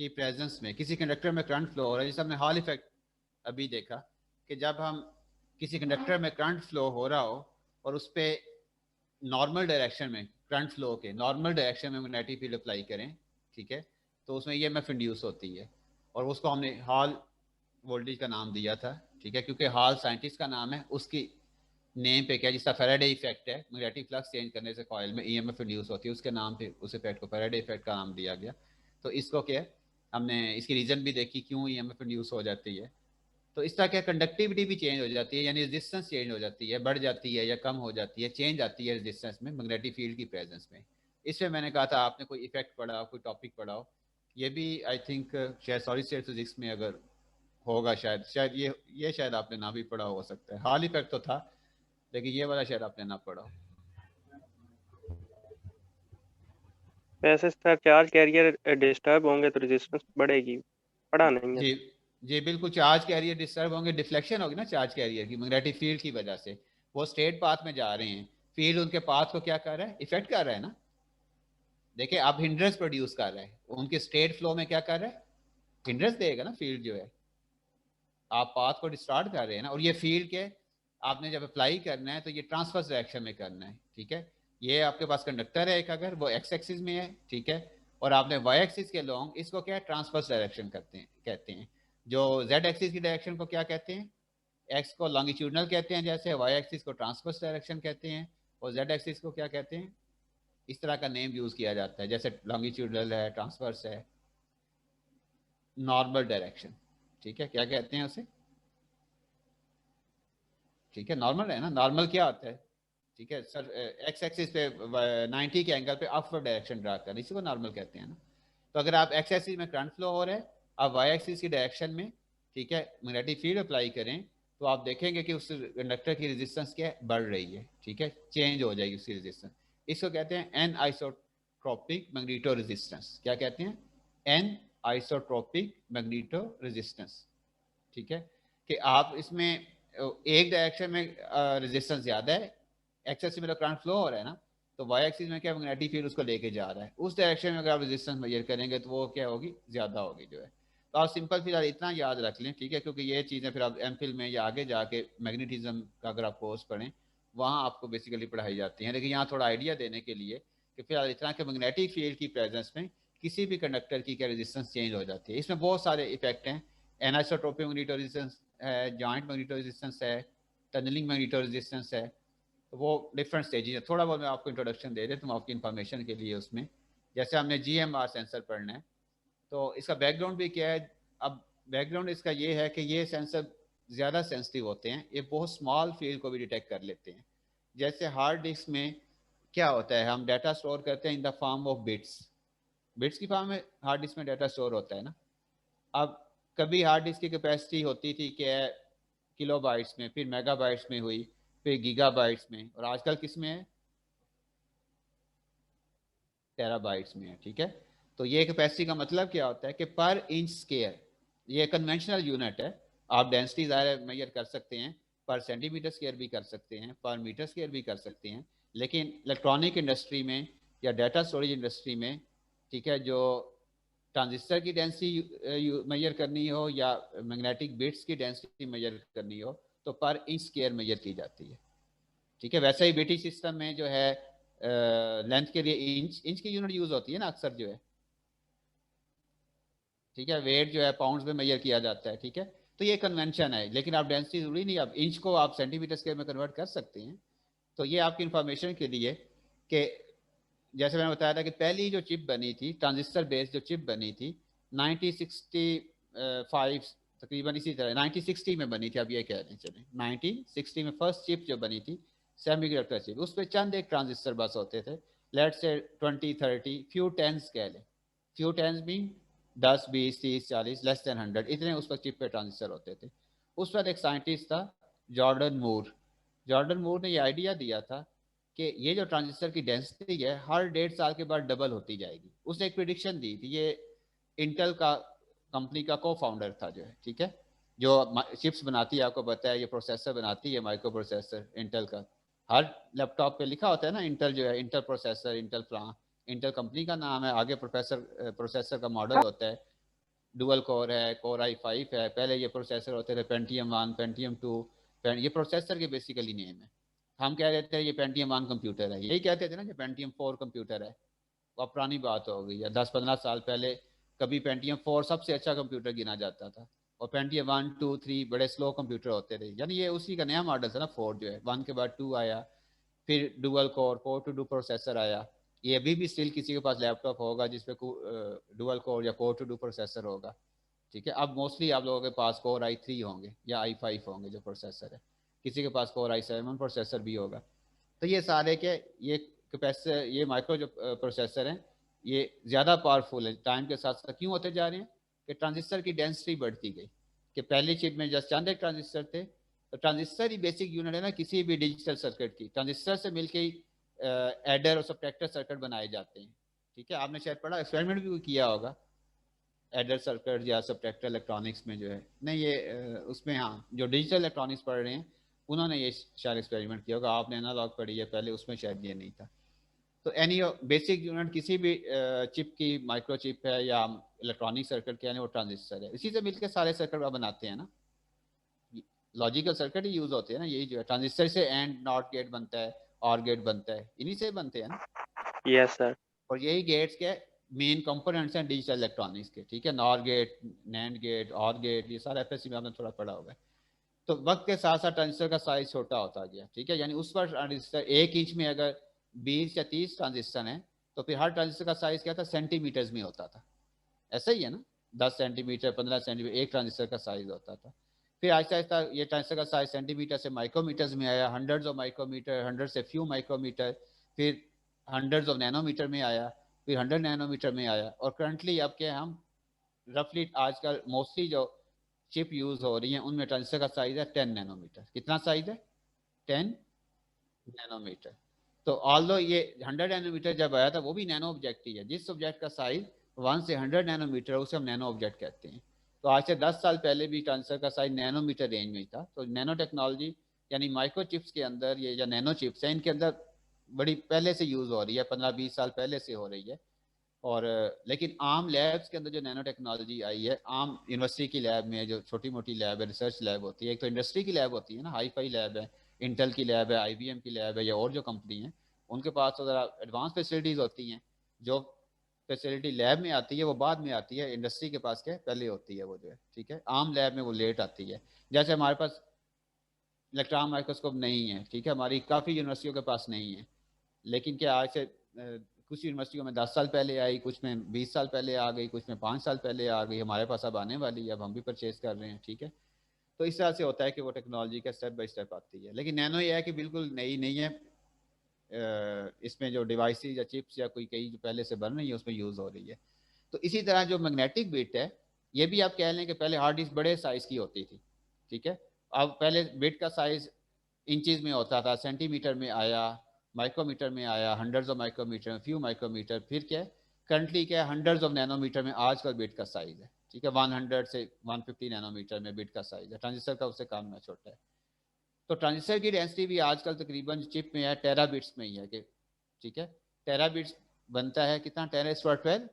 की प्रेजेंस में किसी कंडक्टर में करंट फ्लो हो रहा है, जैसे हमने हॉल इफेक्ट अभी देखा कि जब हम किसी कंडक्टर में करंट फ्लो हो रहा हो और उस पर नॉर्मल डायरेक्शन में करंट फ्लो के नॉर्मल डायरेक्शन में मैग्नेटिक फील्ड अप्लाई करें, ठीक है, तो उसमें ईएमएफ इंड्यूस होती है और उसको हमने हॉल वोल्टेज का नाम दिया था, ठीक है, क्योंकि हॉल साइंटिस्ट का नाम है, उसकी नेम पे क्या, जिसका फेराडे इफेक्ट है, मैग्नेटिक फ्लक्स चेंज करने से कॉइल में ईएमएफ इंड्यूस होती है, उसके नाम पे उस इफेक्ट को फेराडे इफेक्ट का नाम दिया गया। तो इसको क्या हमने इसकी रीजन भी देखी क्यों ईएमएफ इंड्यूस हो जाती है। तो इस तरह क्या कंडक्टिविटी भी चेंज हो जाती है, यानी रेजिस्टेंस चेंज हो जाती है, बढ़ जाती है या कम हो जाती है, चेंज आती है रेजिस्टेंस में मैग्नेटिक फील्ड की प्रेजेंस में। इसमें मैंने कहा था आपने कोई इफेक्ट पढ़ा हो, कोई टॉपिक पढ़ा हो, ये भी आई थिंक शायद सॉलिड स्टेट फिजिक्स में अगर होगा, शायद शायद ये शायद आपने ना भी पढ़ा हो सकता है। हॉल इफेक्ट तो था, लेकिन ये वाला शायद आपने ना पढ़ा हो। वैसे सर चार्ज कैरियर डिस्टर्ब होंगे तो रेजिस्टेंस बढ़ेगी, पढ़ा नहीं है। जी जी बिल्कुल, चार्ज कैरियर डिस्टर्ब होंगे, डिफ्लेक्शन होगी ना चार्ज कैरियर की मैग्नेटिक फील्ड की वजह से, वो स्ट्रेट पाथ में जा रहे हैं, फील्ड उनके पाथ को क्या कर रहा है, इफेक्ट कर रहा है ना। देखिए आप हिंड्रेंस प्रोड्यूस कर रहे हैं, उनके स्ट्रेट फ्लो में क्या कर रहा है, हिंड्रेंस देगा ना फील्ड जो है, आप पाथ को डिस्टार्ट कर रहे हैं ना। और ये फील्ड के आपने जब अप्लाई करना है तो ये ट्रांसफर्स डायरेक्शन में करना है, ठीक है। ये आपके पास कंडक्टर है एक, अगर वो एक्स एक्सिस में है, ठीक है, और आपने वाई एक्सिस के लॉन्ग, इसको क्या है, ट्रांसफर्स डायरेक्शन कहते हैं। जो जेड एक्सिस की डायरेक्शन को क्या कहते हैं, एक्स को लॉन्गिट्यूडनल कहते हैं, जैसे वाई एक्सिस को ट्रांसफर्स डायरेक्शन कहते हैं, और जेड एक्सिस को क्या कहते हैं, इस तरह का नेम यूज किया जाता है, जैसे लॉन्गिट्यूडनल है, ट्रांसफर्स है, नॉर्मल डायरेक्शन, ठीक है, क्या कहते हैं उसे, ठीक है, नॉर्मल है ना। नॉर्मल क्या होता है, ठीक है सर, एक्स एक्सिस पे 90 के एंगल पे अपवर्ड डायरेक्शन ड्रा कर, इसी को नॉर्मल कहते हैं ना। तो अगर आप एक्स एक्सिस में करंट फ्लो हो रहा है, आप वाई एक्सिस की डायरेक्शन में, ठीक है, मैग्नेटिक फील्ड अप्लाई करें, तो आप देखेंगे कि उस कंडक्टर की रेजिस्टेंस क्या है, बढ़ रही है, ठीक है, चेंज हो जाएगी उसकी रेजिस्टेंस। इसको कहते हैं एन आइसोट्रोपिक मैग्नेटो रेजिस्टेंस। क्या कहते हैं, एन आइसोट्रोपिक मैग्नेटो रेजिस्टेंस, ठीक है। कि आप इसमें एक डायरेक्शन में रेजिस्टेंस ज़्यादा है, एक्सेस में करंट फ्लो हो रहा है ना, तो वाई एक्सिस में क्या मैग्नेटिक फील्ड उसको लेके जा रहा है, उस डायरेक्शन में अगर आप रेजिस्टेंस मेजर करेंगे तो वो क्या होगी, ज़्यादा होगी जो है। तो आप सिंपल फिलहाल इतना याद रख लें, ठीक है, क्योंकि ये चीज़ें फिर आप एम फिल में या आगे जाके मैग्नेटिज्म का अगर आप कोर्स पढ़ें वहाँ आपको बेसिकली पढ़ाई जाती है। लेकिन यहाँ थोड़ा आइडिया देने के लिए कि फिलहाल इतना कि मैग्नेटिक फील्ड की प्रेजेंस में किसी भी कंडक्टर की क्या रेजिस्टेंस चेंज हो जाती है। इसमें बहुत सारे इफेक्ट हैं, एनाइसोट्रोपिक मैग्नेटो रेजिस्टेंस है, जॉइंट मैग्नेटो रेजिस्टेंस है, टनलिंग मैग्नेटो रेजिस्टेंस है, तो वो डिफरेंट स्टेजेस है। थोड़ा बहुत मैं आपको इंट्रोडक्शन दे देता हूँ आपकी इन्फॉर्मेशन के लिए। उसमें जैसे हमने GMR सेंसर पढ़ना है, तो इसका बैकग्राउंड भी क्या है। अब बैकग्राउंड इसका ये है कि ये सेंसर ज़्यादा सेंसिटिव होते हैं, ये बहुत स्मॉल फील्ड को भी डिटेक्ट कर लेते हैं। जैसे हार्ड डिस्क में क्या होता है, हम डाटा स्टोर करते हैं in the form of bits, bits की फॉर्म में हार्ड डिस्क में डाटा स्टोर होता है ना। अब कभी हार्ड डिस्क की कैपेसिटी होती थी कि किलो बाइट्स में, फिर मेगा बाइट्स में हुई, फिर गीगा बाइट्स में, और आजकल किस में है, टेराबाइट्स में है, ठीक है। तो ये कैपेसिटी का मतलब क्या होता है कि पर इंच स्केयर, ये कन्वेंशनल यूनिट है। आप डेंसिटी ज़ाहिर मेजर कर सकते हैं, पर सेंटीमीटर स्केयर भी कर सकते हैं, पर मीटर स्केयर भी कर सकते हैं, लेकिन इलेक्ट्रॉनिक इंडस्ट्री में या डाटा स्टोरेज इंडस्ट्री में, ठीक है, जो ट्रांजिस्टर की डेंसिटी मेजर करनी हो या मैग्नेटिक बिट्स की डेंसिटी मेजर करनी हो, तो पर इंच स्केयर मेजर की जाती है, ठीक है। वैसे ही बीटी सिस्टम में जो है लेंथ के लिए इंच, इंच की यूनिट यूज होती है ना अक्सर जो है, ठीक है। वेट जो है पाउंड्स में मेजर किया जाता है, ठीक है। तो ये कन्वेंशन है, लेकिन आप डेंसिटी जरूरी नहीं, आप इंच को आप सेंटीमीटर स्केयर में कन्वर्ट कर सकते हैं। तो ये आपकी इंफॉर्मेशन के लिए कि जैसे मैंने बताया था कि पहली जो चिप बनी थी, ट्रांजिस्टर बेस्ड जो चिप बनी थी 1965, तकरीबन इसी तरह 1960 में बनी थी। अब ये कह रहे हैं चले 1960 में फर्स्ट चिप जो बनी थी, सेमी कंडक्टर चिप, उस पर चंद एक ट्रांजिस्टर बस होते थे, लेट से 20 30 फ्यू टेंस कह लें, फ्यू टेंस भी 10 20 30 40 लेस देन 100, इतने उस पर चिप पे ट्रांजिस्टर होते थे। उस पर एक साइंटिस्ट था जॉर्डन मूर, जॉर्डन मूर ने ये आइडिया दिया था कि ये जो ट्रांजिस्टर की डेंसिटी है हर 1.5 साल के बाद डबल होती जाएगी। उसने एक प्रिडिक्शन दी थी। ये इंटेल का कंपनी का को फाउंडर था जो है, ठीक है, जो चिप्स बनाती है, आपको बताया ये प्रोसेसर बनाती है, माइक्रो प्रोसेसर इंटेल का। हर लैपटॉप पे लिखा होता है ना इंटेल जो है, इंटेल प्रोसेसर, इंटेल फ्लां, इंटेल कंपनी का नाम है, आगे प्रोसेसर का मॉडल होता है, डुअल कोर है, कोर i5 है। पहले ये प्रोसेसर होते थे पेंटियम 1, पेंटियम 2। ये प्रोसेसर के बेसिकली नेम है। हम कह रहे थे ये पेंटियम 1 कंप्यूटर है, यही कहते थे ना कि पेंटियम 4 कंप्यूटर है। वो पुरानी बात हो गई है, 10-15 साल पहले कभी पेंटियम 4 सबसे अच्छा कंप्यूटर गिना जाता था, और पेंटियम 1, 2, 3 बड़े स्लो कंप्यूटर होते थे। यानी ये उसी का नया मॉडल था ना, 4 जो है, 1 के बाद 2 आया, फिर डुअल कोर 4 to 2 प्रोसेसर आया। ये अभी भी स्टिल किसी के पास लैपटॉप होगा जिसपे डुअल कोर या 4 to 2 प्रोसेसर होगा। ठीक है, अब मोस्टली आप लोगों के पास कोर i3 होंगे या i5 होंगे जो प्रोसेसर है, किसी के पास कोर i7 प्रोसेसर भी होगा। तो ये सारे के ये कैपेसिटर, ये माइक्रो जो प्रोसेसर हैं, ये ज़्यादा पावरफुल है टाइम के साथ साथ। क्यों होते जा रहे हैं कि ट्रांजिस्टर की डेंसिटी बढ़ती गई। कि पहली चिप में जस्ट चंद एक ट्रांजिस्टर थे, तो ट्रांजिस्टर ही बेसिक यूनिट है ना किसी भी डिजिटल सर्किट की। ट्रांजिस्टर से मिलके ही एडर और सब्ट्रैक्टर सर्किट बनाए जाते हैं। ठीक है, आपने शायद पढ़ा, एक्सपेरिमेंट भी किया होगा एडर सर्किट या सब्ट्रैक्टर इलेक्ट्रॉनिक्स में जो है। नहीं ये उसमें, हाँ, जो डिजिटल इलेक्ट्रॉनिक्स पढ़ रहे हैं उन्होंने ये शायद एक्सपेरिमेंट किया होगा। आपने एनालॉग पढ़ी है पहले, उसमें शायद ये नहीं था। तो एनी बेसिक यूनिट किसी भी चिप की, माइक्रो चिप है या इलेक्ट्रॉनिक सर्किट के, यानी वो ट्रांजिस्टर है। इसी से मिलकर सारे सर्किट बनाते हैं ना, लॉजिकल सर्किट ही यूज होते हैं ना। यही जो है ट्रांजिस्टर से एंड नॉट गेट बनता है, और गेट बनता है, इन्हीं से बनते हैं ना। Yes sir. और यही गेट्स के मेन कंपोनेंट्स हैं डिजिटल इलेक्ट्रॉनिक्स के। ठीक है, नॉर गेट, नैंड गेट, और गेट, ये सारा एफएससी में आपने थोड़ा पढ़ा होगा। तो वक्त के साथ साथ ट्रांजिस्टर का साइज छोटा होता गया। ठीक है, यानी उस पर ट्रांजिस्टर 1 इंच में अगर 20 या 30 ट्रांजिस्टर हैं, तो फिर हर ट्रांजिस्टर का साइज क्या था, सेंटीमीटर्स में होता था। ऐसा ही है ना, 10 सेंटीमीटर, 15 सेंटीमीटर एक ट्रांजिस्टर का साइज होता था। फिर आहिस्ता आहिस्ता ये ट्रांजिस्टर का साइज सेंटीमीटर से माइक्रोमीटर्स में आया, हंड्रेड्स ऑफ माइक्रोमीटर, 100 से फ्यू माइक्रोमीटर, फिर हंड्रेड्स ऑफ नैनोमीटर में आया, फिर 100 नैनोमीटर में आया, और करंटली अब के हम रफली आजकल मोस्टली जो चिप यूज हो रही है उनमें ट्रांजिस्टर का साइज है 10 नैनोमीटर। कितना साइज है, 10 नैनोमीटर। तो ऑल्दो ये 100 नैनोमीटर जब आया था, वो भी नैनो ऑब्जेक्ट ही है। जिस ऑब्जेक्ट का साइज 1 से 100 नैनोमीटर उसे हम नैनो ऑब्जेक्ट कहते हैं। तो आज से 10 साल पहले भी ट्रांजिस्टर का साइज नैनोमीटर रेंज में ही था। तो नैनो टेक्नोलॉजी यानी माइक्रो चिप्स के अंदर ये, या नैनो चिप्स हैं, इनके अंदर बड़ी पहले से यूज हो रही है, 15-20 साल पहले से हो रही है। और लेकिन आम लैब्स के अंदर जो नैनो टेक्नोलॉजी आई है, आम यूनिवर्सिटी की लैब में, जो छोटी मोटी लैब है, रिसर्च लैब होती है, एक तो इंडस्ट्री की लैब होती है ना, हाई फाई लैब है, इंटेल की लैब है, आईबीएम की लैब है, या और जो कंपनी है उनके पास तो ज़रा एडवांस फैसिलिटीज़ होती हैं। जो फैसिलिटी लैब में आती है वो बाद में आती है, इंडस्ट्री के पास क्या पहले होती है वो जो है। ठीक है, आम लैब में वो लेट आती है। जैसे हमारे पास इलेक्ट्रॉन माइक्रोस्कोप नहीं है, ठीक है, हमारी काफ़ी यूनिवर्सिटियों के पास नहीं है। लेकिन क्या आज से कुछ यूनिवर्सिटियों में 10 साल पहले आई, कुछ में 20 साल पहले आ गई, कुछ में 5 साल पहले आ गई, हमारे पास अब आने वाली है, अब हम भी परचेज कर रहे हैं। ठीक है, तो इस तरह से होता है कि वो टेक्नोलॉजी का स्टेप बाय स्टेप आती है। लेकिन नैनो ये है कि बिल्कुल नई नहीं है, इसमें जो डिवाइसेज या चिप्स या कोई कई जो पहले से बन रही है उसमें यूज़ हो रही है। तो इसी तरह जो मैग्नेटिक बिट है, ये भी आप कह लें कि पहले हार्ड डिस्क बड़े साइज़ की होती थी। ठीक है, अब पहले बिट का साइज़ इंचज़ में होता था, सेंटीमीटर में आया, माइक्रोमीटर में आया, hundreds of micrometer, few micrometer, फिर क्या करंटली क्या है, हंड्रेड्स ऑफ नैनोमीटर में आजकल बिट का साइज़ है। ठीक है, 100 से 150 नैनोमीटर में बिट का साइज़ है, ट्रांजिस्टर का उससे कम है, छोटा है। तो ट्रांजिस्टर की डेंसिटी भी आजकल तकरीबन चिप में है, टेराबिट्स में ही है कि, ठीक है, टेराबिट्स बनता है कितना, 10^12।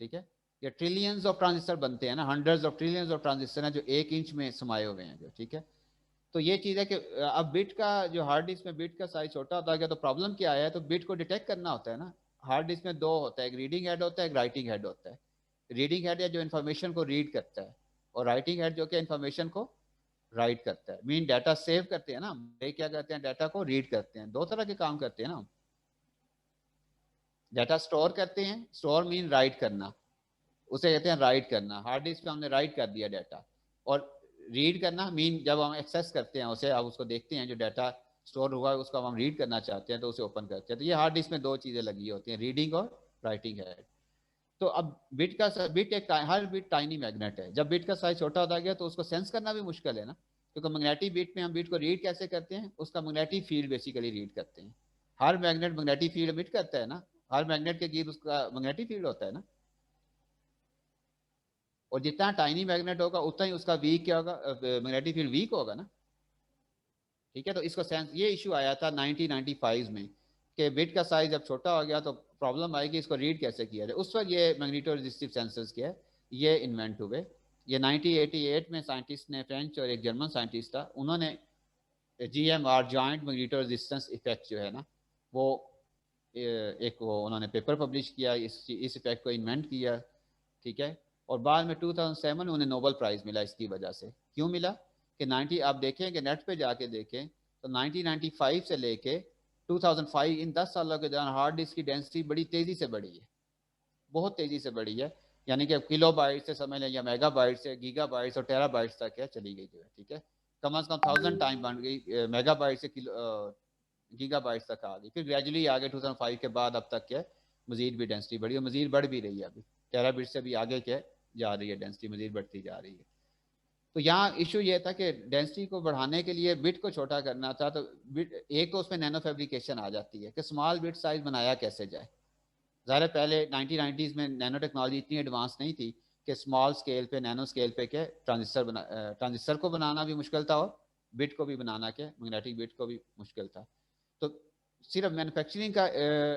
ठीक है, ये ट्रिलियंस ऑफ ट्रांजिस्टर बनते हैं ना, hundreds of trillions of transistor हैं जो 1 इंच में समाये हुए हैं जो। ठीक है, तो ये चीज़ है कि अब बिट का जो हार्ड डिस्क में बिट का साइज छोटा होता गया, तो प्रॉब्लम क्या आया है, तो बिट को डिटेक्ट करना होता है ना। हार्ड डिस्क में दो होता है, एक रीडिंग हेड होता है, एक राइटिंग हेड होता है। रीडिंग हेड है जो इन्फॉर्मेशन को रीड करता है, और राइटिंग हेड जो कि इन्फॉर्मेशन को राइट करता है। मीन डाटा सेव करते हैं ना, ये क्या करते हैं, डाटा को रीड करते हैं। दो तरह के काम करते हैं ना, डाटा स्टोर करते हैं, स्टोर मीन राइट करना, उसे कहते हैं राइट करना। हार्ड डिस्क पे हमने राइट कर दिया डाटा। और रीड करना मीन जब हम एक्सेस करते हैं उसे, अब उसको देखते हैं, जो डाटा स्टोर हुआ है उसको हम रीड करना चाहते हैं तो उसे ओपन करते हैं। तो ये हार्ड डिस्क में दो चीज़ें लगी होती हैं, रीडिंग और राइटिंग है। तो अब बिट एक हर बिट टाइनी मैग्नेट है। जब बिट का साइज छोटा होता गया तो उसको सेंस करना भी मुश्किल है ना, क्योंकि मैग्नेटिक बिट में हम बिट को रीड कैसे करते हैं, उसका मैग्नेटिक फील्ड बेसिकली रीड करते हैं। हर मैग्नेट मैग्नेटिक फील्ड एमिट करता है ना, हर मैग्नेट के गिर्द उसका मैग्नेटिक फील्ड होता है ना। और जितना टाइनी मैग्नेट होगा उतना ही उसका वीक क्या होगा, मैग्नेटिक फील्ड वीक होगा ना। ठीक है, तो इसको सेंस, ये इशू आया था 1995 में कि बिट का साइज जब छोटा हो गया तो प्रॉब्लम आएगी इसको रीड कैसे किया जाए। उस वक्त ये मैग्नेटो रेजिस्टिव सेंसर्स के ये इन्वेंट हुए। ये 1988 में साइंटिस्ट ने, फ्रेंच और एक जर्मन साइंटिस्ट था, उन्होंने GMR joint magneto resistance effect जो है ना वो एक वो उन्होंने पेपर पब्लिश किया, इस इफेक्ट को इन्वेंट किया, ठीक है। और बाद में 2007 में उन्हें नोबेल प्राइज़ मिला इसकी वजह से। क्यों मिला कि 90 आप देखें कि नेट पे जाके देखें तो 1995 से लेके 2005 इन 10 सालों के दौरान हार्ड डिस्क की डेंसिटी बड़ी तेज़ी से बढ़ी है, बहुत तेज़ी से बढ़ी है। यानी कि किलो बाइट से समझ लें या मेगा बाइट से गीगा बाइट्स और टेरा बाइट्स तक है चली गई जो है, ठीक है। कम से कम 1000 टाइम बन गई, मेगा बाइट से गीगा बाइट्स तक आ गई। फिर ग्रेजुअली आगे 2005 के बाद अब तक क्या मजीद भी डेंसिटी बढ़ी और मजीद बढ़ भी रही है। अभी टेराबिट से भी आगे क्या जा रही है, डेंसिटी मजीद बढ़ती जा रही है। तो यहाँ इशू ये था कि डेंसिटी को बढ़ाने के लिए बिट को छोटा करना था, तो बिट एक तो उसमें नैनो फैब्रिकेशन आ जाती है कि स्मॉल बिट साइज बनाया कैसे जाए। ज़ाहिर पहले 1990s में नैनो टेक्नोलॉजी इतनी एडवांस नहीं थी कि स्मॉल स्केल पे, नैनो स्केल पे के ट्रांजिस्टर को बनाना भी मुश्किल था और बिट को भी बनाना के मैग्नेटिक बिट को भी मुश्किल था। तो सिर्फ मैन्युफैक्चरिंग का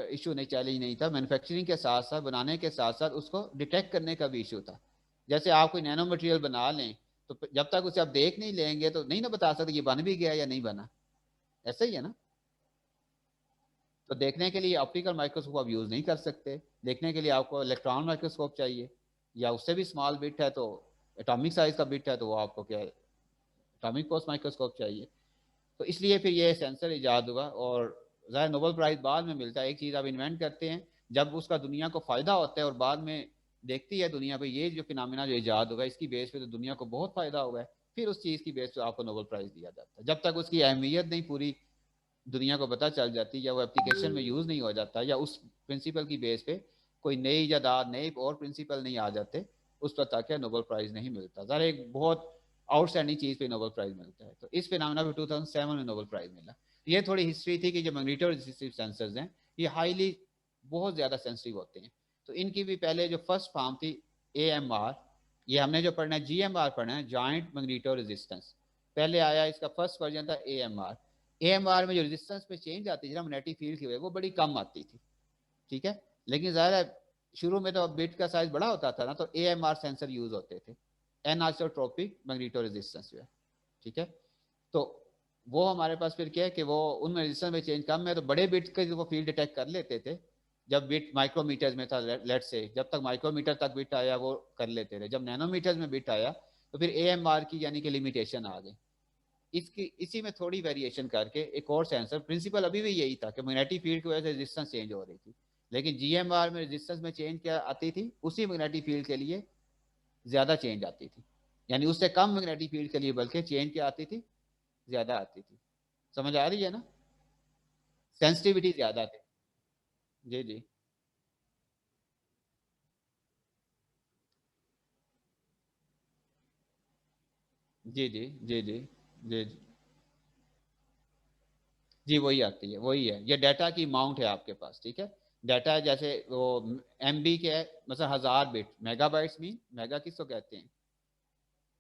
इशू नहीं, चैलेंज नहीं था, मैन्युफैक्चरिंग के साथ साथ, बनाने के साथ साथ उसको डिटेक्ट करने का भी इशू था। जैसे आप कोई नैनो मटेरियल बना लें तो जब तक उसे आप देख नहीं लेंगे तो नहीं ना बता सकते ये बन भी गया या नहीं बना, ऐसा ही है ना। तो देखने के लिए ऑप्टिकल माइक्रोस्कोप आप यूज़ नहीं कर सकते, देखने के लिए आपको इलेक्ट्रॉन माइक्रोस्कोप चाहिए, या उससे भी स्मॉल बिट है तो एटॉमिक साइज का बिट है तो वो आपको क्या एटॉमिक फोर्स माइक्रोस्कोप चाहिए। तो इसलिए फिर ये सेंसर इजाद हुआ और ज़ाहिर नोबेल प्राइज़ बाद में मिलता है। एक चीज़ आप इन्वेंट करते हैं जब उसका दुनिया को फ़ायदा होता है और बाद में देखती है दुनिया भाई ये जो फिनोमिना जो इजाद होगा इसकी बेस पे तो दुनिया को बहुत फ़ायदा हुआ है, फिर उस चीज़ की बेस पे आपको नोबेल प्राइज़ दिया जाता है। जब तक उसकी अहमियत नहीं पूरी दुनिया को पता चल जाती या वो एप्लीकेशन में यूज़ नहीं हो जाता या उस प्रिंसिपल की बेस पे कोई नई इजादात, नए और प्रिंसिपल नहीं आ जाते, उस पर तक नोबेल प्राइज़ नहीं मिलता। ज़रा एक बहुत आउटस्टैंडिंग चीज़ पे नोबेल प्राइज़ मिलता है। तो इस फिनोमेना पे 2007 में नोबेल प्राइज़ मिला। ये थोड़ी हिस्ट्री थी कि जो मैग्नेटो रेजिस्टिव सेंसर्स हैं ये हाईली बहुत ज़्यादा सेंसिटिव होते हैं। तो इनकी भी पहले जो फर्स्ट फॉर्म थी AMR, ये हमने जो पढ़ना है GMR पढ़ना है, जॉइंट मैग्नेटो रेजिस्टेंस। पहले आया इसका फर्स्ट वर्जन था AMR। AMR में जो रेजिस्टेंस में चेंज आती थी ना मैग्नेटिक फील्ड की वजह वो बड़ी कम आती थी, ठीक है। लेकिन ज़ाहिर है शुरू में तो बिट का साइज बड़ा होता था ना, तो AMR सेंसर यूज होते थे, एनआइसोट्रोपिक मैग्नेटो रेजिस्टेंस जो है, ठीक है। तो वो हमारे पास फिर क्या है कि वो उनमें रेजिस्टेंस में चेंज कम है तो बड़े बिट के वो फील्ड डिटेक्ट कर लेते थे। जब बिट माइक्रोमीटर्स में था, लेट से जब तक माइक्रोमीटर तक बिट आया वो कर लेते थे। जब नैनोमीटर्स में बिट आया तो फिर AMR की यानी कि लिमिटेशन आ गई। इसकी इसी में थोड़ी वेरिएशन करके एक और सेंसर, प्रिंसिपल अभी भी यही था कि मैग्नेटिक फील्ड की वजह से रेजिस्टेंस चेंज हो रही थी, लेकिन GMR में रेजिस्टेंस में चेंज क्या आती थी, उसी मैग्नेटिक फील्ड के लिए ज़्यादा चेंज आती थी, यानी उससे कम मैग्नेटिक फील्ड के लिए बल्कि चेंज क्या आती थी, ज़्यादा आती थी। समझ आ रही है ना, सेंसिटिविटी ज़्यादा थी। जी जी जी जी जी जी जी जी वही आती है, वही है। ये डाटा की अमाउंट है आपके पास, ठीक है। डाटा जैसे वो MB के है, मतलब 1000 बिट, मेगाबाइट्स मीन मेगा किसको कहते हैं,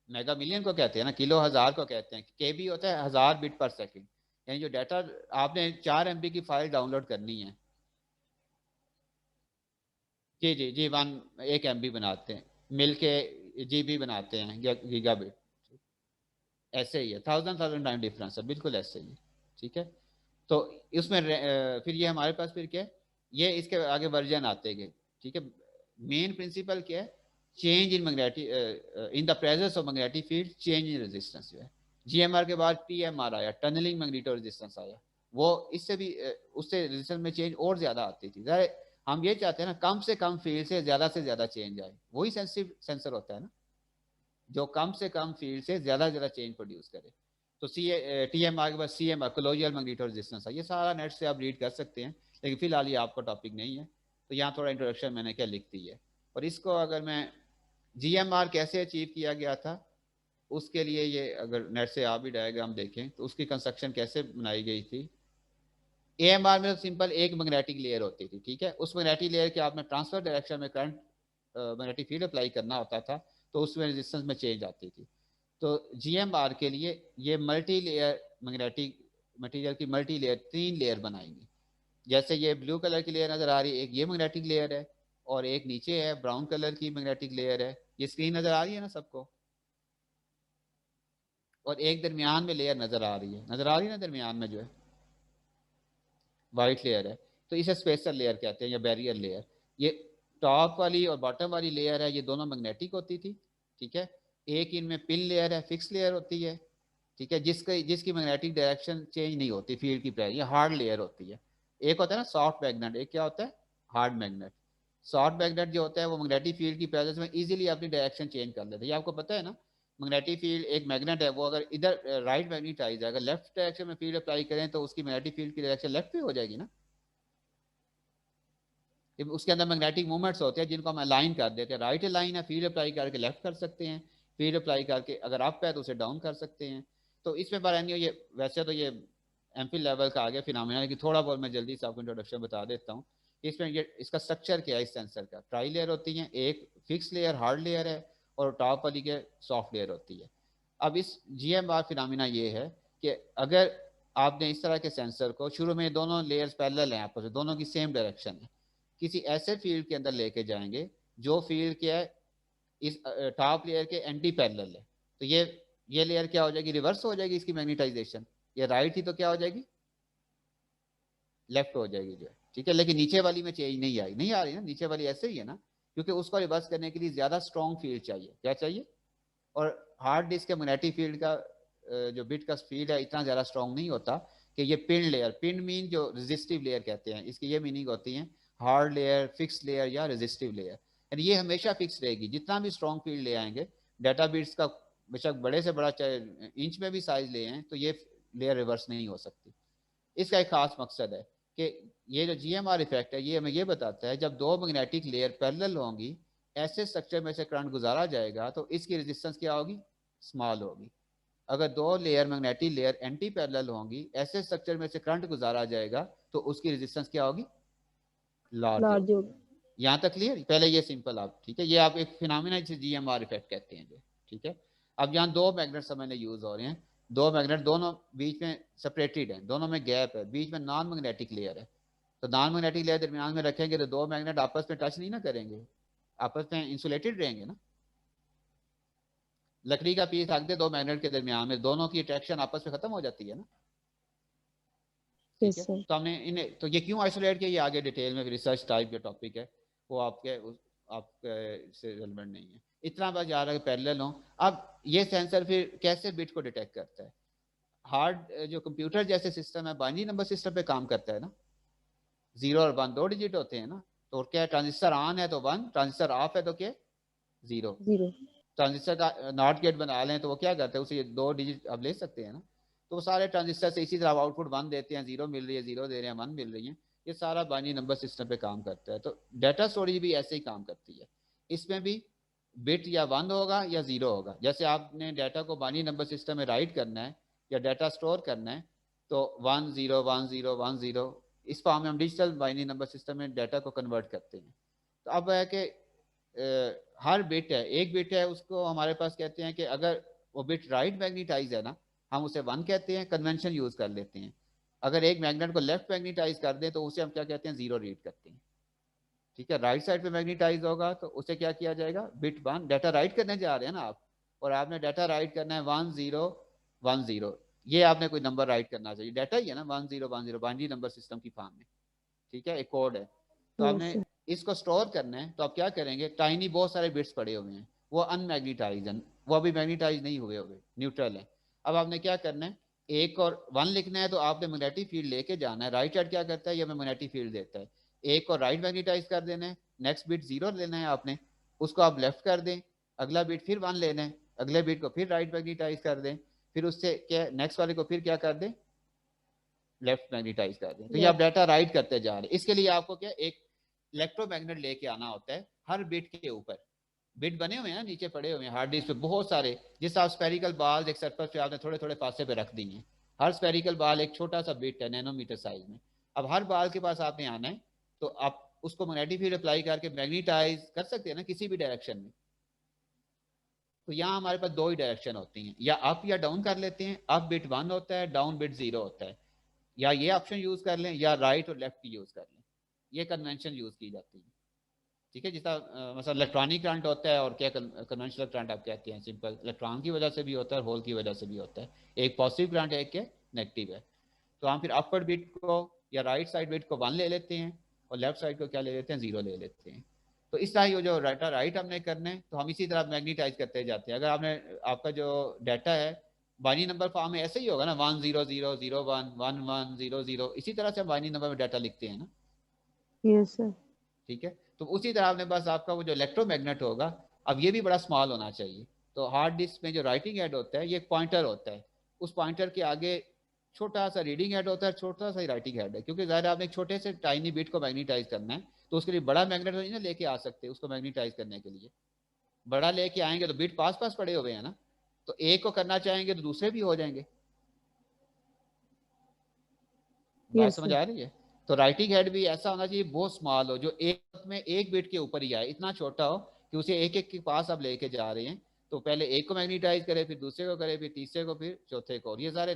मेगा मिलियन को कहते हैं ना, किलो हजार को कहते हैं, KB होता है 1000 बिट पर सेकंड। यानी जो डाटा आपने 4 MB की फाइल डाउनलोड करनी है, जी जी जी 1 MB बनाते हैं, मिल के GB बनाते हैं या गीगाबिट, ऐसे ही है, थाउजेंड थाउजेंड टाइम डिफरेंस है, बिल्कुल ऐसे ही है, ठीक है। तो इसमें फिर ये हमारे पास फिर क्या है, ये इसके आगे वर्जन आते गए, ठीक है। मेन प्रिंसिपल क्या है, change in magnetic in the presence of magnetic field change in resistance जो है। GMR के बाद TMR आया, टनलिंग मैग्नेटो रेजिस्टेंस आया। वो इससे भी उससे रेजिस्टेंस में चेंज और ज्यादा आती थी। हम ये चाहते हैं ना कम से कम फील्ड से ज्यादा चेंज आए, वही सेंसिटिव सेंसर होता है ना, जो कम से कम फील्ड से ज्यादा चेंज प्रोड्यूस करे। तो TMR के बाद CMR, कोलोजियल मैग्नेटो रेजिस्टेंस है। ये सारा नेट से आप रीड कर सकते हैं, लेकिन फिलहाल ये आपका टॉपिक नहीं है, तो यहाँ थोड़ा इंट्रोडक्शन मैंने क्या लिख दी है। और इसको अगर मैं GMR कैसे अचीव किया गया था उसके लिए, ये अगर नेट से आप भी डायग्राम देखें तो उसकी कंस्ट्रक्शन कैसे बनाई गई थी। AMR में तो सिंपल एक मैग्नेटिक लेयर होती थी, ठीक है। उस मैग्नेटिक लेयर के आपने ट्रांसफर डायरेक्शन में करंट मैग्नेटिक फील्ड अप्लाई करना होता था, तो उसमें रेजिस्टेंस में चेंज आती थी। तो GMR के लिए ये मल्टी लेयर मैग्नेटिक मटेरियल की मल्टी लेयर 3 लेयर बनाएंगे। जैसे ये ब्लू कलर की लेयर नजर आ रही है, एक ये मैग्नेटिक लेयर है और एक नीचे है ब्राउन कलर की मैग्नेटिक लेयर है। ये स्क्रीन नजर आ रही है ना सबको? और एक दरमियान में लेयर नजर आ रही है, नजर आ रही है ना दरमियान में जो है वाइट लेयर है, तो इसे स्पेसर लेयर कहते हैं या बैरियर लेयर। ये टॉप वाली और बॉटम वाली लेयर है, ये दोनों मैग्नेटिक होती थी, ठीक है। एक इनमें पिन लेयर है, फिक्स लेयर होती है, ठीक है, जिसकी मैग्नेटिक डायरेक्शन चेंज नहीं होती फील्ड की प्राइस, ये हार्ड लेयर होती है। एक होता है ना सॉफ्ट मैग्नेट, एक क्या होता है हार्ड मैग्नेट। सॉफ्ट मैग्नेट जो होता है वो मैग्नेटिक फील्ड की प्रेजेंस में इजीली अपनी डायरेक्शन चेंज कर लेता है, ये आपको पता है ना। मैग्नेटिक फील्ड एक मैग्नेट है, वो अगर इधर राइट मैग्नेटाइज है, अगर लेफ्ट डायरेक्शन में फील्ड अप्लाई करें तो उसकी मैग्नेटिक फील्ड की डायरेक्शन लेफ्ट पे हो जाएगी ना। उसके अंदर मैग्नेटिक मूवमेंट्स होते हैं जिनको हम अलाइन कर देते हैं, राइट अलाइन है फील्ड अप्लाई करके लेफ्ट कर सकते हैं, फील्ड अप्लाई करके अगर अप है तो उसे डाउन कर सकते हैं। तो इसमें बार नहीं, ये वैसे तो ये एमफिल लेवल का आ गया फिनोमेना, लेकिन थोड़ा बहुत मैं जल्दी से आपको इंट्रोडक्शन बता देता हूँ। इसमें ये इसका स्ट्रक्चर क्या है इस सेंसर का, ट्राई लेयर होती है, एक फिक्स लेयर हार्ड लेयर है और टॉप वाली के सॉफ्ट लेयर होती है। अब इस GMR फिनोमेना ये है कि अगर आपने इस तरह के सेंसर को शुरू में दोनों लेयर्स पैरेलल हैं आपस में, दोनों की सेम डायरेक्शन है, किसी ऐसे फील्ड के अंदर लेके जाएंगे जो फील्ड क्या है इस टॉप लेयर के एंटी पैरेलल है, तो ये लेयर क्या हो जाएगी, रिवर्स हो जाएगी इसकी मैग्नेटाइजेशन। ये राइट थी तो क्या हो जाएगी, लेफ्ट हो जाएगी जो है, ठीक है। लेकिन नीचे वाली में चेंज नहीं आई, नहीं आ रही ना, नीचे वाली ऐसे ही है ना, क्योंकि उसको रिवर्स करने के लिए ज्यादा स्ट्रॉन्ग फील्ड चाहिए, क्या चाहिए। और हार्ड डिस्क के मैग्नेटिक फील्ड का जो बिट का फील्ड है इतना ज़्यादा स्ट्रॉन्ग नहीं होता कि ये पिन लेयर, पिन मीन जो रेजिस्टिव लेयर कहते हैं, इसकी ये मीनिंग होती है हार्ड लेयर, फिक्स लेयर या रेजिस्टिव लेयर। यानी ये हमेशा फिक्स रहेगी, जितना भी स्ट्रॉन्ग फील्ड ले आएंगे डाटा बिट्स का, बेशक बड़े से बड़ा चाहे इंच में भी साइज ले आए, तो ये लेयर रिवर्स नहीं हो सकती। इसका एक खास मकसद है कि ये जो GMR इफेक्ट है ये हमें ये बताता है जब दो मैग्नेटिक लेयर पैरेलल होंगी, ऐसे स्ट्रक्चर में से करंट गुजारा जाएगा तो इसकी रेजिस्टेंस क्या होगी, स्मॉल होगी। अगर दो layer magnetic layer anti parallel होंगी, ऐसे स्ट्रक्चर में से करंट गुजारा जाएगा तो उसकी रेजिस्टेंस क्या होगी, लार्ज लार्ज होगी। होगा। यहाँ तक क्लियर, पहले ये सिंपल आप, ठीक है, ये आप एक फिनोमेना जिसे GMR इफेक्ट कहते हैं जो, ठीक है। अब यहाँ दो मैग्नेट समझने यूज हो रहे हैं, दो मैग्नेट दोनों बीच में सेपरेटेड है, दोनों में गैप है, बीच में नॉन मैग्नेटिक लेयर है। तो नॉन मैग्नेटिक लेयर दरमियान में रखेंगे तो दो मैग्नेट आपस में टच नहीं ना करेंगे, आपस में इंसुलेटेड रहेंगे ना। लकड़ी का पीस रख दे दो मैग्नेट के दरमियान में, दोनों की अट्रैक्शन आपस में खत्म हो जाती है ना, ठीक यस है। सर। तो हमने इन्हें, तो ये क्यों आइसोलेट किया, ये आगे डिटेल में रिसर्च टाइप के टॉपिक है, वो आपके से रिलेवेंट नहीं है। इतना बस याद है पैरेलल हो। अब ये सेंसर फिर कैसे बिट को डिटेक्ट करता है, हार्ड जो कंप्यूटर जैसे सिस्टम है बाइनरी नंबर सिस्टम पे काम करता है ना, 0 और 1 दो डिजिट होते हैं ना, तो क्या ट्रांजिस्टर ऑन है तो 1, ट्रांजिस्टर ऑफ है तो क्या 0। 0। ट्रांजिस्टर का नॉट गेट बना लें तो वो क्या करते हैं, उसे ये दो डिजिट अब ले सकते हैं ना। तो वो सारे ट्रांजिस्टर से इसी तरह आउटपुट 1 देते हैं, 0 मिल रही है, 0 दे रहे हैं, 1 मिल रही है। ये सारा बाइनरी नंबर सिस्टम पे काम करता है। तो डाटा स्टोरेज भी ऐसे ही काम करती है, इसमें भी बिट या 1 होगा या 0 होगा। जैसे आपने डाटा को बाइनरी नंबर सिस्टम में राइट करना है या डाटा स्टोर करना है तो 1 0 1 0 1 0 इस फॉर्म में हम डिजिटल बाइनरी नंबर सिस्टम में डाटा को कन्वर्ट करते हैं। तो अब है कि हर बिट है, एक बिट है उसको हमारे पास कहते हैं कि अगर वो बिट राइट मैग्नेटाइज है ना, हम उसे 1 कहते हैं, कन्वेंशन यूज कर लेते हैं। अगर एक मैग्नेट को लेफ्ट मैग्नेटाइज कर दें तो उसे हम क्या कहते हैं, 0 रीड करते हैं, ठीक है। राइट साइड पे मैग्नेटाइज होगा तो उसे क्या किया जाएगा, बिट 1, डाटा राइट करने जा रहे हैं ना आप, और आपने डाटा राइट करना है 1 0 1 0, ये आपने कोई नंबर राइट करना चाहिए, डाटा ही है ना 1 0 1 0 बाइनरी नंबर सिस्टम की फॉर्म में, ठीक है, एक कोड है। तो यस आपने सर। इसको स्टोर करना है तो आप क्या करेंगे, टाइनी बहुत सारे बिट्स पड़े हुए हैं, वो अनमैग्नेटाइज हैं, वो अभी मैग्नेटाइज नहीं हुए हुए, न्यूट्रल है। अब आपने क्या करना है, एक और 1 लिखना है तो आपने मैग्नेटिक फील्ड लेके जाना है, राइट साइड क्या करता है, ये हमें मैग्नेटिक फील्ड देता है। एक और राइट मैग्नेटाइज कर देना है, नेक्स्ट बिट 0 लेना है आपने, उसको आप लेफ्ट कर दें, अगला बिट फिर 1 लेना है, अगले बिट को फिर राइट मैग्नेटाइज कर दें, फिर उससे क्या नेक्स्ट वाले को फिर क्या कर दें, लेफ्ट मैग्नेटाइज कर दें। तो ये आप लेफ्ट। डाटा राइट करते जा रहे हैं। इसके लिए आपको क्या एक इलेक्ट्रोमैग्नेट लेके आना होता है हर बिट के ऊपर। बिट बने हुए हैं ना नीचे पड़े हुए हैं हार्ड डिस्क पे बहुत सारे, जिस आप स्पेरिकल बाल एक सरफेस पे आपने थोड़े थोड़े पासे पे रख दिए हैं, हर स्पेरिकल बाल एक छोटा सा बिट है नैनोमीटर साइज में। अब हर बाल के पास आपने आना है तो आप उसको मैग्नेटिक फील्ड अप्लाई करके मैग्नेटाइज कर सकते हैं ना किसी भी डायरेक्शन में। तो यहाँ हमारे पास दो ही डायरेक्शन होती हैं, या अप या डाउन कर लेते हैं, अप बिट 1 होता है, डाउन बिट 0 होता है। या ये ऑप्शन यूज कर लें या राइट और लेफ्ट की यूज कर लें, ये कन्वेंशन यूज की जाती है। ठीक है, जिसका मतलब इलेक्ट्रॉनिक करंट होता है और क्या कन्वेंशनल करंट आप कहते हैं, सिंपल इलेक्ट्रॉन की वजह से भी होता है और होल की वजह से भी होता है, एक पॉजिटिव करंट है एक के नेगेटिव है। तो हम फिर अपवर्ड बिट को या राइट साइड बिट को 1 ले लेते हैं और लेफ्ट साइड को क्या ले लेते हैं, 0 ले लेते हैं। तो इस तरह ये जो डाटा राइट हमने करने, तो हम इसी तरह मैग्नीटाइज करते जाते हैं। अगर आपने आपका जो डाटा है बाइनरी नंबर फॉर्म में ऐसे ही होगा ना, 10001 1100, इसी तरह से हम बाइनरी नंबर में डाटा लिखते हैं ना। Yes sir. ठीक है, तो उसी तरह आपने बस आपका वो जो इलेक्ट्रोमैग्नेट होगा, अब ये भी बड़ा स्मॉल होना चाहिए। तो हार्ड डिस्क में जो राइटिंग हेड होता है ये एक पॉइंटर होता है, उस पॉइंटर के आगे छोटा सा रीडिंग हेड होता है, छोटा सा ही राइटिंग हेड है, क्योंकि ज़ाहिर आपने एक छोटे से टाइनी बिट को मैग्नीटाइज करना है, तो उसके लिए बड़ा मैग्नेट तो नहीं ना लेके आ सकते उसको मैग्नीटाइज करने के लिए। बड़ा लेके आएंगे तो बिट पास पास पड़े हुए हैं ना, तो एक को करना चाहेंगे तो दूसरे भी हो जाएंगे। बात यस समझ सर। आ रही है? तो राइटिंग हेड भी ऐसा होना चाहिए बहुत स्मॉल हो, जो एक में एक बिट के ऊपर ही आए, इतना छोटा हो कि उसे एक एक के पास आप लेके जा रहे हैं, तो पहले एक को मैग्नीटाइज करे, फिर दूसरे को करे, फिर तीसरे को, फिर चौथे को। और ये सारे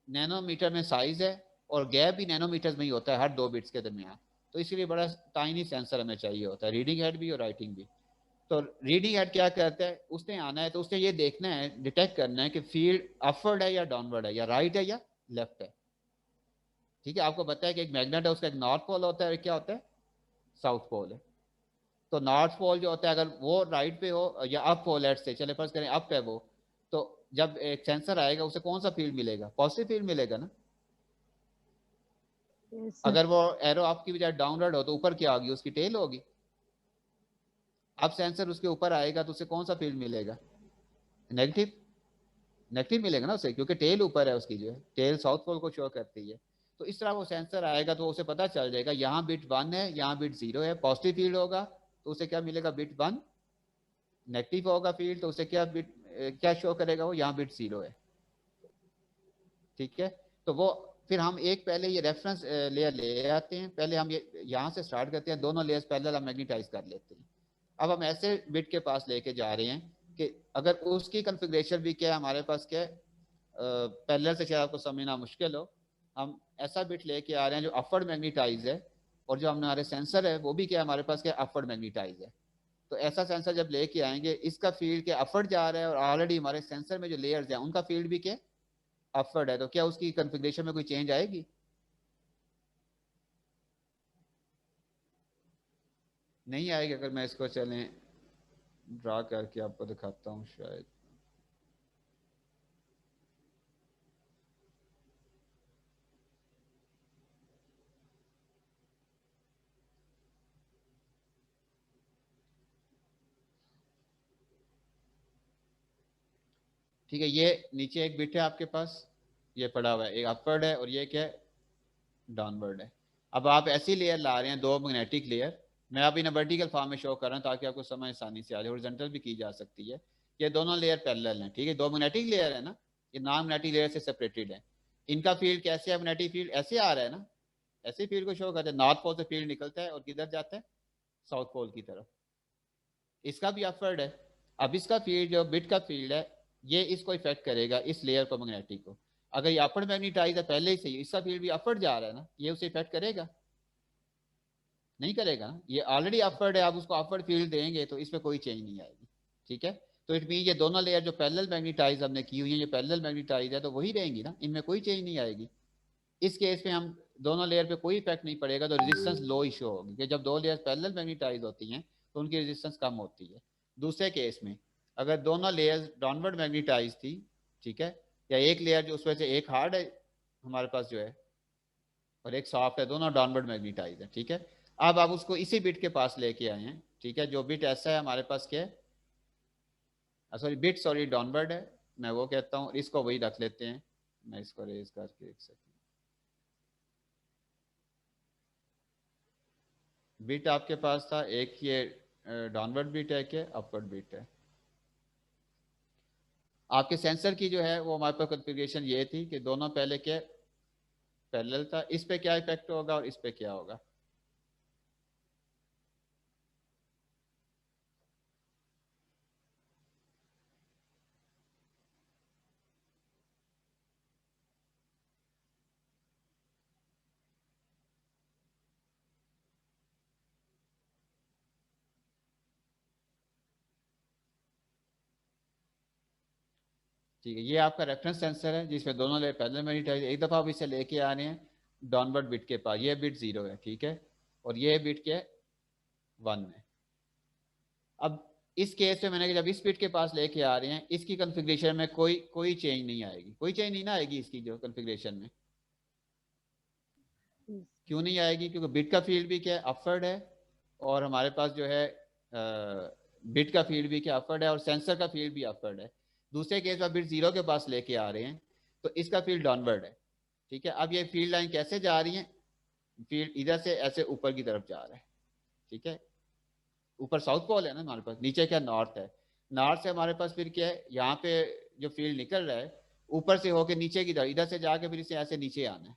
नैनोमीटर में साइज है, और गैप भी नैनोमीटर में ही होता है हर 2 बिट्स के दरमियान। तो इसलिए बड़ा टाइनी सेंसर हमें चाहिए होता है, रीडिंग हेड भी और राइटिंग भी। तो रीडिंग हेड क्या करता है, उसने आना है तो उसने ये देखना है, डिटेक्ट करना है कि फील्ड अपवर्ड है या डाउनवर्ड है, या राइट है या लेफ्ट है। ठीक है, आपको पता है कि एक मैग्नेट है, उसका एक नॉर्थ पोल होता है और क्या होता है, साउथ पोल है। तो नॉर्थ पोल जो होता है अगर वो राइट पे हो या अप पोल, लेट से चले फर्ज करें अप है वो, तो जब एक सेंसर आएगा उसे कौन सा फील्ड मिलेगा, पॉजिटिव फील्ड मिलेगा ना। Yes sir. अगर वो एरो आपकी बजाय डाउनवर्ड हो तो ऊपर क्या होगी, उसकी टेल होगी। अब सेंसर उसके ऊपर आएगा तो उसे कौन सा फील्ड मिलेगा, नेगेटिव। नेगेटिव मिलेगा ना उसे, क्योंकि टेल ऊपर है उसकी, जो है टेल साउथ पोल को शो करती है। तो इस तरह वो सेंसर आएगा तो उसे पता चल जाएगा यहाँ बिट 1 है, यहाँ बिट 0 है, पॉजिटिव फील्ड होगा तो उसे क्या मिलेगा, बिट 1। नेगेटिव होगा फील्ड तो उसे क्या बिट क्या शो करेगा, वो यहाँ बिट 0 है। ठीक है, तो वो फिर हम एक पहले ये रेफरेंस लेयर ले आते हैं, पहले हम ये यहाँ से स्टार्ट करते हैं, दोनों लेयर्स पहले हम मैग्नीटाइज कर लेते हैं। अब हम ऐसे बिट के पास लेके जा रहे हैं कि अगर उसकी कन्फिग्रेशन भी क्या है हमारे पास, क्या पैरेलल से शायद आपको समझना मुश्किल हो, हम ऐसा बिट लेके आ रहे हैं जो अपवर्ड मैग्नीटाइज है, और जो हमारे सेंसर है वो भी क्या हमारे पास क्या अपवर्ड मैग्नीटाइज है। तो ऐसा सेंसर जब लेके आएंगे, इसका फील्ड क्या अपवर्ड जा रहा है, और ऑलरेडी हमारे सेंसर में जो लेयर्स हैं उनका फील्ड भी क्या अपवर्ड है, तो क्या उसकी कन्फिग्रेशन में कोई चेंज आएगी, नहीं आएगी। अगर मैं इसको चलें ड्रा करके आपको दिखाता हूँ शायद। ठीक है, ये नीचे एक बिट है आपके पास, ये पड़ा हुआ है, एक अपवर्ड है और ये क्या है, डाउनवर्ड है। अब आप ऐसी लेयर ला रहे हैं, दो मैग्नेटिक लेयर, मैं अब इन वर्टिकल फॉर्म में शो कर रहा हूँ ताकि आपको समझ आसानी से आ जाए, हॉरिजॉन्टल भी की जा सकती है। ये दोनों लेयर पैरेलल हैं, ठीक है, दो मैग्नेटिक लेयर है ना, ये नॉन मैग्नेटिक लेयर से सेपरेटेड है। इनका फील्ड कैसे है, मैग्नेटिक फील्ड ऐसे आ रहा है ना, ऐसे फील्ड को शो करते हैं, नॉर्थ पोल से फील्ड निकलता है और किधर जाता है, साउथ पोल की तरफ। इसका भी अपवर्ड है। अब इसका फील्ड जो बिट का फील्ड है, ये इसको इफेक्ट करेगा, इस लेयर को, मैग्नेटिक को। अगर ये अपवर्ड मैग्नेटाइज है पहले ही से ही, इसका फील्ड भी अपवर्ड जा रहा है ना, ये उसे इफेक्ट करेगा, नहीं करेगा ना, ये ऑलरेडी अपवर्ड है, आप उसको अपवर्ड फील्ड देंगे तो इसमें कोई चेंज नहीं आएगी। ठीक है, तो इट मीन ये दोनों लेयर जो पैरेलल मैग्नेटाइज हमने की हुई है, ये पैरेलल मैग्नेटाइज है तो वही रहेंगी ना, इनमें कोई चेंज नहीं आएगी। इस केस में हम दोनों लेयर पे कोई इफेक्ट नहीं पड़ेगा, तो रेजिस्टेंस लो इशू होगी, कि जब दो लेयर पैरेलल मैग्नेटाइज होती हैं तो उनकी रेजिस्टेंस कम होती है। दूसरे केस में अगर दोनों लेयर्स डाउनवर्ड मैग्नेटाइज थी, ठीक है, या एक लेयर जो उसमें से एक हार्ड है हमारे पास जो है और एक सॉफ्ट है, दोनों डाउनवर्ड मैग्नेटाइज है, ठीक है। अब आप उसको इसी बिट के पास लेके आए हैं, ठीक है, जो बिट ऐसा है हमारे पास क्या है, सॉरी बिट, सॉरी डाउनवर्ड है, मैं वो कहता हूँ, इसको वही रख लेते हैं। मैं इसको रेज करके एक सेकंड, बिट आपके पास था एक, ये डाउनवर्ड बिट है कि अपवर्ड बिट है। आपके सेंसर की जो है वो हमारे पास कॉन्फ़िगरेशन ये थी कि दोनों पहले के पैरेलल था, इस पे क्या इफेक्ट होगा और इस पे क्या होगा। ठीक है, ये आपका रेफरेंस सेंसर है जिसमें दोनों लेयर पैरेलल मैग्नेटाइज। एक दफ़ा आप इसे लेके आ रहे हैं डाउनवर्ड बिट के पास, ये बिट 0 है, ठीक है, और ये बिट क्या है 1 में। अब इस केस में मैंने जब इस बिट के पास लेके आ रहे हैं, इसकी कॉन्फ़िगरेशन में कोई चेंज नहीं आएगी, कोई चेंज नहीं ना आएगी इसकी जो कॉन्फ़िगरेशन में। क्यों नहीं आएगी? क्योंकि बिट का फील्ड भी क्या है अपवर्ड है, और हमारे पास जो है बिट का फील्ड भी क्या अपवर्ड है, और सेंसर का फील्ड भी अपवर्ड है। दूसरे केस में बिट 0 के पास लेके आ रहे हैं तो इसका फील्ड डाउनवर्ड है, ठीक है। अब ये फील्ड लाइन कैसे जा रही है? फील्ड इधर से ऐसे ऊपर की तरफ जा रहा है, ठीक है। ऊपर साउथ पोल है ना हमारे पास, नीचे क्या नॉर्थ है। नॉर्थ से हमारे पास फिर क्या है, यहाँ पे जो फील्ड निकल रहा है ऊपर से होके नीचे की तरफ, इधर से जाके फिर इसे ऐसे नीचे आना है,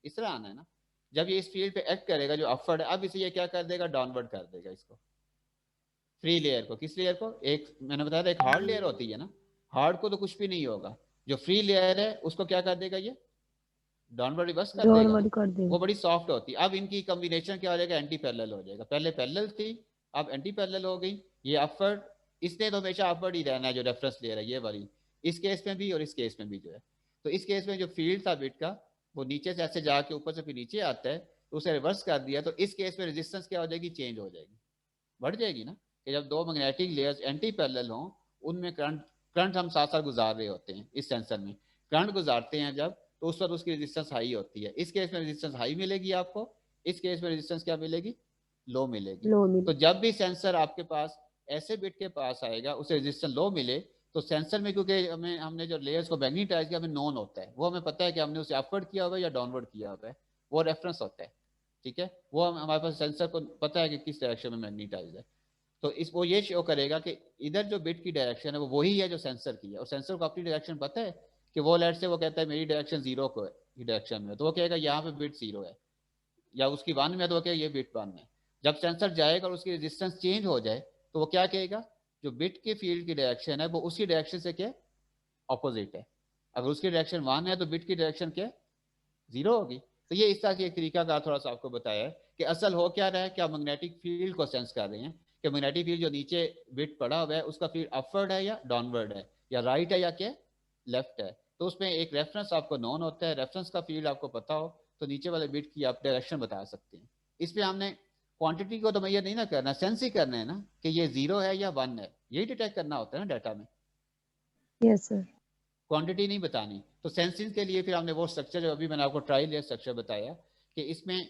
इस तरह आना है ना। जब ये इस फील्ड पे एक्ट करेगा जो अपवर्ड है, अब इसे ये क्या कर देगा, डाउनवर्ड कर देगा इसको, फ्री लेयर को। किस लेयर को? एक मैंने बताया था एक हार्ड लेयर होती है ना, हार्ड को तो कुछ भी नहीं होगा, जो फ्री लेयर है उसको क्या कर देगा, ये डाउनवर्ड रिवर्स कर देगा ना, कर वो देगा। बड़ी सॉफ्ट होती है। अब इनकी कॉम्बिनेशन क्या हो जाएगा, एंटी पैरेलल हो जाएगा। पहले पैरेलल थी, अब एंटी पैरेलल हो गई। ये अपवर्ड, इसने तो हमेशा अपवर्ड ही रहना है जो रेफरेंस लेयर है ये वाली, इस केस में भी और इस केस में भी जो है। तो इस केस में जो फील्ड था बिट का, वो नीचे से ऐसे जाके ऊपर से फिर नीचे आता है, तो उसे रिवर्स कर दिया, तो इस केस में रेजिस्टेंस क्या हो जाएगी, चेंज हो जाएगी, बढ़ जाएगी ना। कि जब दो मैग्नेटिक लेयर्स एंटी पैरेलल हों, उनमें करंट हम साथ साथ गुजार रहे होते हैं, इस सेंसर में करंट गुजारते हैं जब, तो उस वक्त उसकी रेजिस्टेंस हाई होती है। इस केस में रेजिस्टेंस हाई मिलेगी आपको, इस केस में रेजिस्टेंस क्या मिलेगी, लो मिलेगी। लो मिल तो जब भी सेंसर आपके पास ऐसे बिट के पास आएगा उसे रेजिस्टेंस लो मिले, तो सेंसर में क्योंकि हमने जो लेयर्स को मैग्नेटाइज किया, हमें नोन होता है, वो हमें पता है कि हमने उसे अपवर्ड किया हुआ है या डाउनवर्ड किया हुआ है, वो रेफरेंस होता है, ठीक है। वो हमारे पास सेंसर को पता है कि किस डायरेक्शन में मैग्नेटाइज है। तो इस वो ये शो करेगा कि इधर जो बिट की डायरेक्शन है वो वही है जो सेंसर की है, और सेंसर को अपनी डायरेक्शन पता है कि वो लेट से वो कहता है मेरी डायरेक्शन 0 को की डायरेक्शन में, तो वो कहेगा यहाँ पे बिट 0 है, या उसकी 1 में, तो वो कहेगा ये बिट 1 है। जब सेंसर जाएगा और उसकी रेजिस्टेंस चेंज हो जाए, तो वो क्या कहेगा, जो बिट के फील्ड की डायरेक्शन है वो उसकी डायरेक्शन से क्या ऑपोजिट है। अगर उसकी डायरेक्शन 1 है तो बिट की डायरेक्शन क्या 0 होगी। तो ये इस तरह की एक तरीका का थोड़ा सा आपको बताया है कि असल हो क्या रहा है, क्या मैग्नेटिक फील्ड को सेंस कर रहे हैं कि मैग्नेटिक फील्ड जो नीचे बिट पड़ा हुआ है उसका फील्ड अपवर्ड है या डाउनवर्ड है, या राइट है या क्या लेफ्ट है। तो उसमें एक रेफरेंस आपको नॉन होता है, रेफरेंस का फील्ड आपको पता हो तो नीचे वाले बिट की आप डायरेक्शन बता सकते हैं। इसमें हमने क्वांटिटी को तो मैयर नहीं ना करना, सेंस ही करना है ना कि ये 0 है या 1 है, यही डिटेक्ट करना होता है ना डाटा में, यस सर। क्वांटिटी नहीं बतानी। तो सेंसिंग के लिए फिर हमने वो स्ट्रक्चर जो अभी मैंने आपको ट्राई लेयर स्ट्रक्चर बताया कि इसमें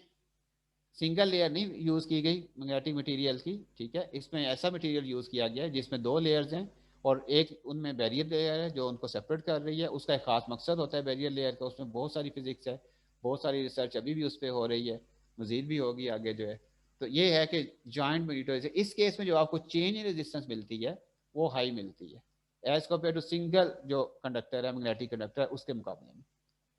सिंगल लेयर नहीं यूज़ की गई मैग्नेटिक मटेरियल की, ठीक है। इसमें ऐसा मटेरियल यूज़ किया गया है जिसमें 2 लेयर्स हैं, और एक उनमें बैरियर लेयर है जो उनको सेपरेट कर रही है। उसका एक खास मकसद होता है बैरियर लेयर का, उसमें बहुत सारी फिजिक्स है, बहुत सारी रिसर्च अभी भी उस पर हो रही है, मजीद भी होगी आगे जो है। तो ये है कि जॉइंट मैग्नेटाइज, इस केस में जो आपको चेंज इन रेजिस्टेंस मिलती है वो हाई मिलती है एज कम्पेयर टू सिंगल जो कंडक्टर है मैग्नेटिक कंडक्टर, उसके मुकाबले में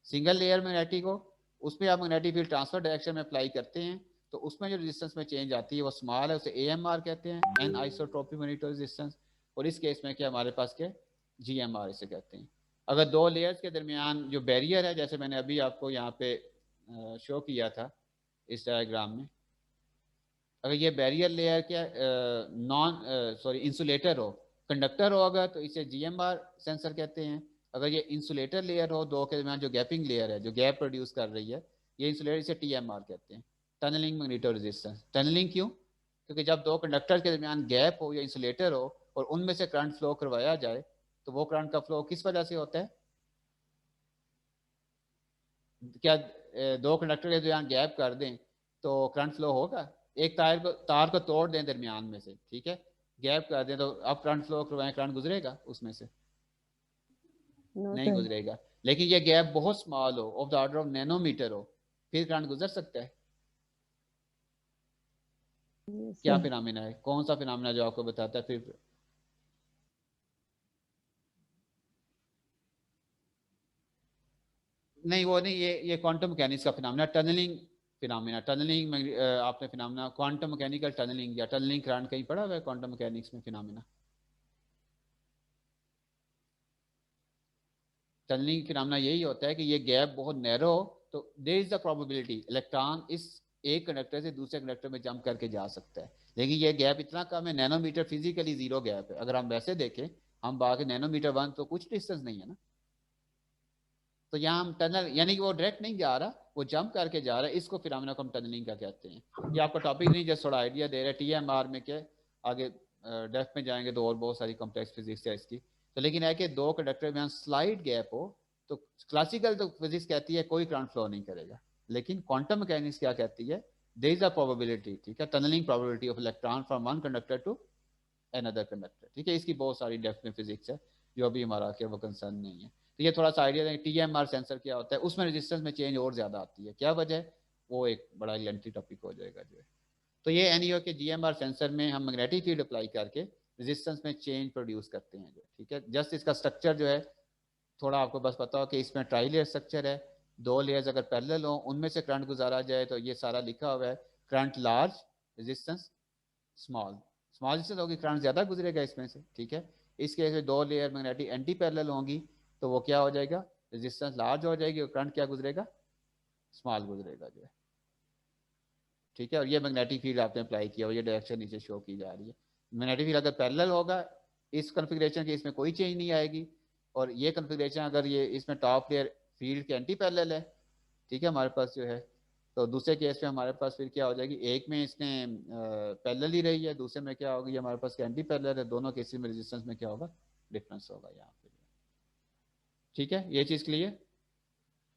सिंगल लेयर मैग्नेटिक हो, उसमें आप मैग्नेटिक फील्ड ट्रांसफर डायरेक्शन में अप्लाई करते हैं, तो उसमें जो रेजिस्टेंस में चेंज आती है वो स्मॉल है, उसे AMR कहते हैं, एन आइसोट्रोपिक मैग्नेटो रेजिस्टेंस। और इस केस में क्या हमारे पास क्या GMR इसे कहते हैं। अगर 2 लेयर्स के दरमियान जो बैरियर है, जैसे मैंने अभी आपको यहाँ पे शो किया था इस डायग्राम में, अगर ये बैरियर लेयर क्या इंसुलेटर हो, कंडक्टर हो अगर, तो इसे GMR सेंसर कहते हैं। अगर ये इंसुलेटर लेयर हो, दो के दरमियान जो गैपिंग लेयर है जो गैप प्रोड्यूस कर रही है, ये इंसुलेटर, इसे TMR कहते हैं, टनलिंग मैग्नेटो रेजिस्टेंस। टनलिंग क्यों? क्योंकि जब 2 कंडक्टर के दरमियान गैप हो या इंसुलेटर हो और उनमें से करंट फ्लो करवाया जाए, तो वो करंट का फ्लो किस वजह से होता है, क्या 2 कंडक्टर के दरमियान गैप कर दें तो करंट फ्लो होगा? एक तार को तोड़ दें दरमियान में से, ठीक है, गैप कर दें, तो अब करंट फ्लो करवाएं, करंट गुजरेगा उसमें से? नो नहीं सर। गुजरेगा। लेकिन ये गैप बहुत स्मॉल हो, of the order of nanometer हो, फिर करंट गुजर सकता है। यस क्या सर। फिनोमेना है, कौन सा फिनोमेना जो आपको बताता है फिर? नहीं वो नहीं, ये क्वांटम मैकेनिक्स का फिनोमेना, टनलिंग फिनोमेना, टनलिंग आपने फिनोमेना क्वांटम मैकेनिकल टनलिंग या टनलिंग करंट कहीं पढ़ा हुआ है क्वांटम मैकेनिक्स में फिनोमेना? टनलिंग फिनोमेना यही होता है कि ये गैप बहुत नैरो हो, तो there is the probability electron इस एक कंडक्टर से दूसरे कंडक्टर में जंप करके जा सकता है, लेकिन ये गैप इतना कम है, नैनोमीटर फिजिकली 0 गैप है। अगर हम वैसे देखें, हम बाकी नैनोमीटर वन तो कुछ डिस्टेंस नहीं है ना, तो यहाँ हम टनल यानी कि वो डायरेक्ट नहीं जा रहा, वो जंप करके जा रहा है, इसको फिनोमेना को हम टनलिंग का कहते हैं। ये आपका टॉपिक नहीं, जस्ट थोड़ा आइडिया दे रहा है। टीएमआर में क्या आगे डेप्थ में जाएंगे तो और बहुत सारी कॉम्प्लेक्स फिजिक्स है इसकी। तो लेकिन है कि दो कंडक्टर में स्लाइड गैप हो तो क्लासिकल तो फिजिक्स कहती है कोई करंट फ्लो नहीं करेगा, लेकिन क्वांटम मैकेनिक्स क्या कहती है, देयर इज अ प्रोबेबिलिटी, ठीक है, tunneling probability of electron from one conductor to another conductor, ठीक है। इसकी बहुत सारी डेप्थ में फिजिक्स है जो अभी हमारा क्या वो कंसर्न नहीं है। तो ये थोड़ा सा आइडिया दें टीएमआर सेंसर क्या होता है, उसमें रेजिस्टेंस में चेंज और ज्यादा आती है, क्या वजह है, वो एक बड़ा लेंथी टॉपिक हो जाएगा जो है। तो ये एनईओ के जीएमआर सेंसर में हम मैग्नेटिक फील्ड अप्लाई करके रेजिस्टेंस में चेंज प्रोड्यूस करते हैं जो, ठीक है। जस्ट इसका स्ट्रक्चर जो है थोड़ा आपको बस पता हो कि इसमें ट्राई लेयर स्ट्रक्चर है, दो लेयर्स अगर पैरेलल हो उनमें से करंट गुजारा जाए तो ये सारा लिखा हुआ है, current large resistance small, small distance होगी करंट ज़्यादा गुजरेगा इसमें से, ठीक है। इस केस में दो लेयर मैग्नेटिक एंटी पैरेलल होंगी तो वो क्या हो जाएगा, रेजिस्टेंस लार्ज हो जाएगी और करंट क्या गुजरेगा, स्मॉल गुजरेगा जो है, ठीक है। और ये मैग्नेटिक फील्ड आपने अप्लाई किया और ये डायरेक्शन नीचे शो की जा रही है। मैग्नेटिक फील्ड अगर पैरेलल होगा इस कॉन्फ़िगरेशन के, इसमें कोई चेंज नहीं आएगी, और ये कॉन्फ़िगरेशन अगर ये इसमें टॉप लेयर फील्ड के एंटी पैरेलल है, ठीक है, हमारे पास जो है, तो दूसरे केस में हमारे पास फिर क्या हो जाएगी, एक में इसने पैरेलल ही रही है, दूसरे में क्या होगी हमारे पास एंटी पैरेलल है, दोनों केसेस में रेजिस्टेंस में क्या होगा, डिफरेंस होगा यहाँ पे, ठीक है। ये चीज़ क्लियर,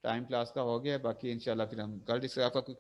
टाइम क्लास का हो गया, बाकी इंशाल्लाह फिर हम कल डिस्कस। आपका कोई